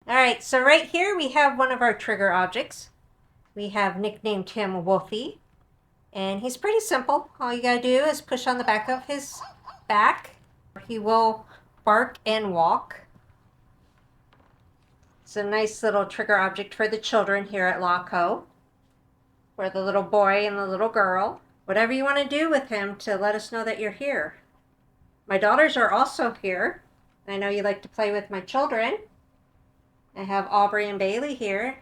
All right, so right here we have one of our trigger objects. We have nicknamed him Wolfie, and he's pretty simple. All you gotta do is push on the back of his back. He will bark and walk. It's a nice little trigger object for the children here at LawCo, for the little boy and the little girl. Whatever you want to do with him to let us know that you're here. My daughters are also here. I know you like to play with my children. I have Aubrey and Bailey here,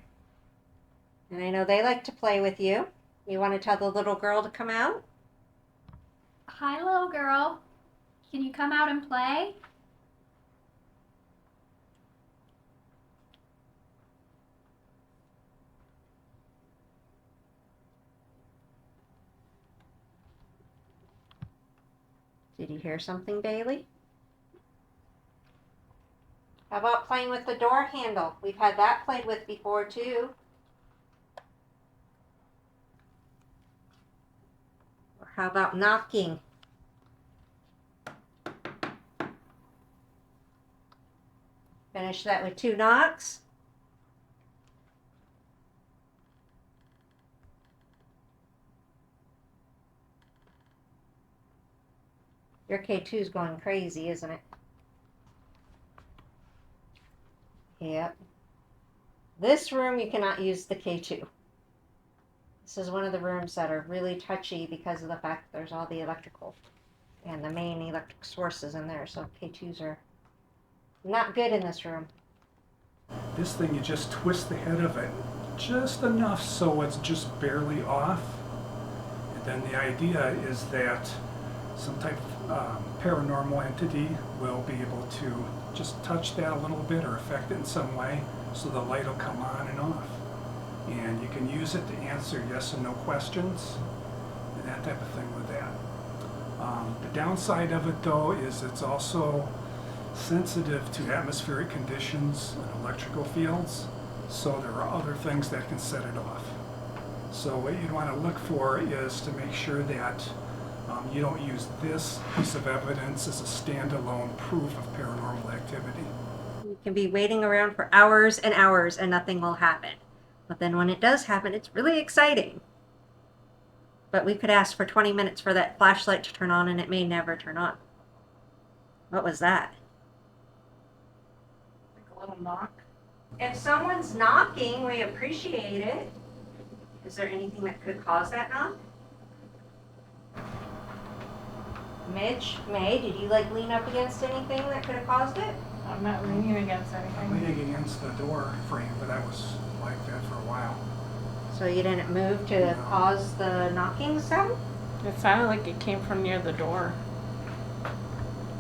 and I know they like to play with you. You want to tell the little girl to come out? Hi, little girl. Can you come out and play? Did you hear something, Bailey? How about playing with the door handle? We've had that played with before too. Or how about knocking? Finish that with 2 knocks. Your K2 is going crazy, isn't it? Yep. This room you cannot use the K2. This is one of the rooms that are really touchy because of the fact that there's all the electrical and the main electric sources in there, so K2s are not good in this room. This thing, you just twist the head of it just enough so it's just barely off. And then the idea is that some type of paranormal entity will be able to just touch that a little bit or affect it in some way, so the light will come on and off. And you can use it to answer yes and no questions and that type of thing with that. The downside of it though is it's also sensitive to atmospheric conditions and electrical fields, so there are other things that can set it off. So what you'd want to look for is to make sure that you don't use this piece of evidence as a standalone proof of paranormal activity. You can be waiting around for hours and hours and nothing will happen. But then when it does happen, it's really exciting. But we could ask for 20 minutes for that flashlight to turn on and it may never turn on. What was that? Like a little knock. If someone's knocking, we appreciate it. Is there anything that could cause that knock? Mitch, May, did you lean up against anything that could have caused it? I'm not leaning against I'm anything. leaning against the door frame, but that was like that for a while. So you didn't move to No. cause the knocking sound? It sounded like it came from near the door.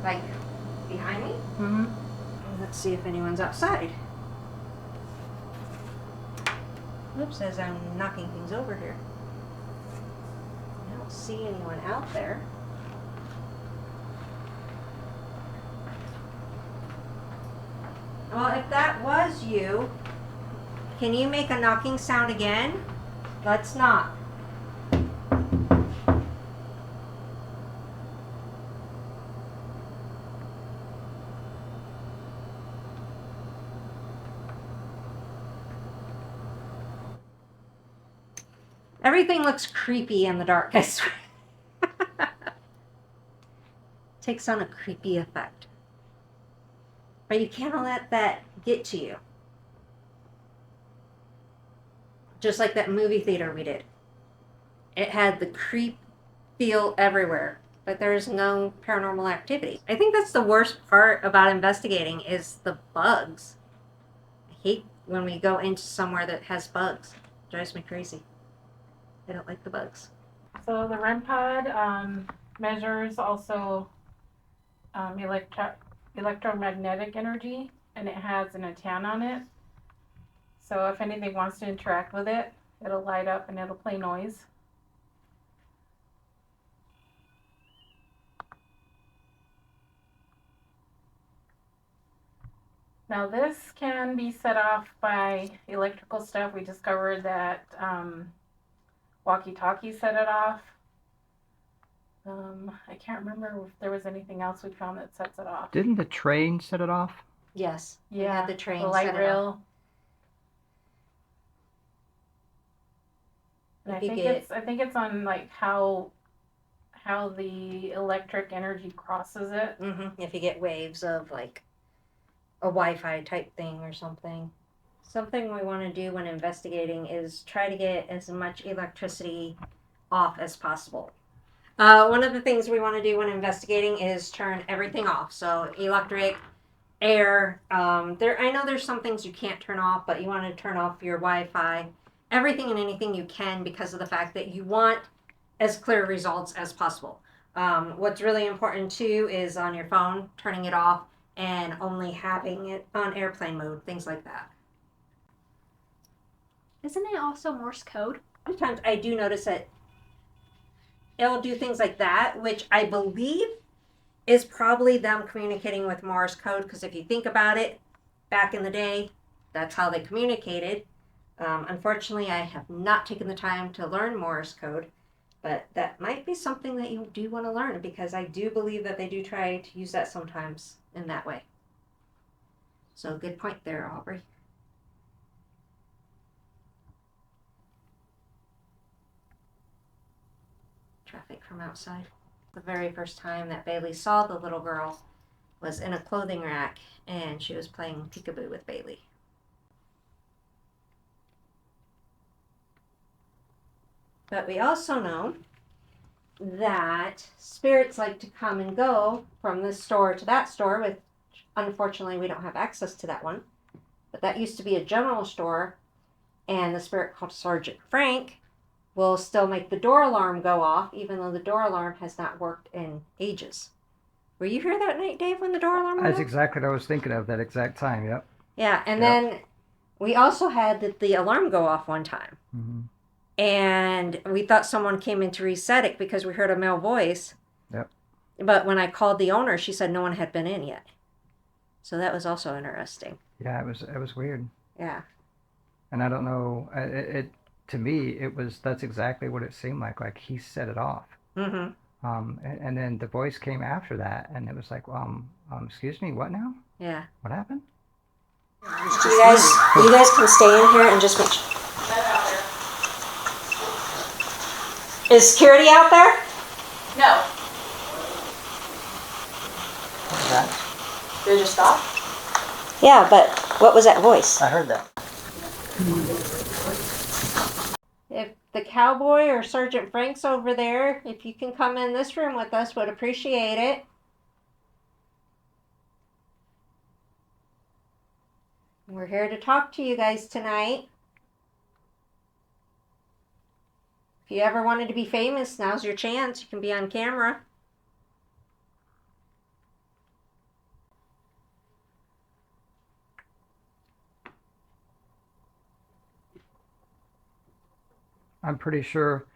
Like behind me? Mm-hmm. Let's see if anyone's outside. Oops, as I'm knocking things over here. I don't see anyone out there. Well, if that was you, can you make a knocking sound again? Let's knock. Everything looks creepy in the dark, I swear. Takes on a creepy effect. But you can't let that get to you. Just like that movie theater we did. It had the creep feel everywhere, but there's no paranormal activity. I think that's the worst part about investigating is the bugs. I hate when we go into somewhere that has bugs. It drives me crazy. I don't like the bugs. So the REM pod measures also electromagnetic energy, and it has an antenna on it. So if anything wants to interact with it, it'll light up and it'll play noise. Now this can be set off by electrical stuff. We discovered that walkie-talkie set it off. I can't remember if there was anything else we found that sets it off. Didn't the train set it off? Yes. We Yeah, had the train the light set it rail. And If you get, I think it's on like how the electric energy crosses it. if you get waves of like a Wi-Fi type thing or something. Something we want to do when investigating is try to get as much electricity off as possible. One of the things we want to do when investigating is turn everything off. So electric, air. I know there's some things you can't turn off, but you want to turn off your Wi-Fi, everything and anything you can, because of the fact that you want as clear results as possible. What's really important too is on your phone, turning it off and only having it on airplane mode, things like that. Isn't it also Morse code? Sometimes I do notice that it'll do things like that, which I believe is probably them communicating with Morse code, because if you think about it, back in the day, that's how they communicated. Unfortunately, I have not taken the time to learn Morse code, but that might be something that you do want to learn, because I do believe that they do try to use that sometimes in that way. So good point there, Aubrey. Traffic from outside. The very first time that Bailey saw the little girl was in a clothing rack, and she was playing peekaboo with Bailey. But we also know that spirits like to come and go from this store to that store, with unfortunately we don't have access to that one. But that used to be a general store, and the spirit called Sergeant Frank will still make the door alarm go off, even though the door alarm has not worked in ages. Were you here that night, Dave, when the door alarm went That's off? exactly what I was thinking of, that exact time, yep. Yeah, and Yep. then we also had the alarm go off one time. Mm-hmm. And we thought someone came in to reset it because we heard a male voice. Yep. But when I called the owner, she said no one had been in yet. So that was also interesting. Yeah, it was weird. Yeah. And I don't know, to me, that's exactly what it seemed like. Like he set it off. Mm-hmm. And then the voice came after that, and it was like, excuse me, what now? Yeah. What happened? You guys can stay in here and just make sure. Is security out there? No. What was that? Did it just stop? Yeah, but what was that voice? I heard that. If the cowboy or Sergeant Frank's over there, if you can come in this room with us, would appreciate it. We're here to talk to you guys tonight. If you ever wanted to be famous, now's your chance. You can be on camera. I'm pretty sure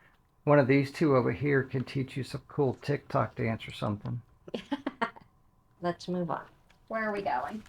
one of these two over here can teach you some cool TikTok dance or something. Let's move on. Where are we going?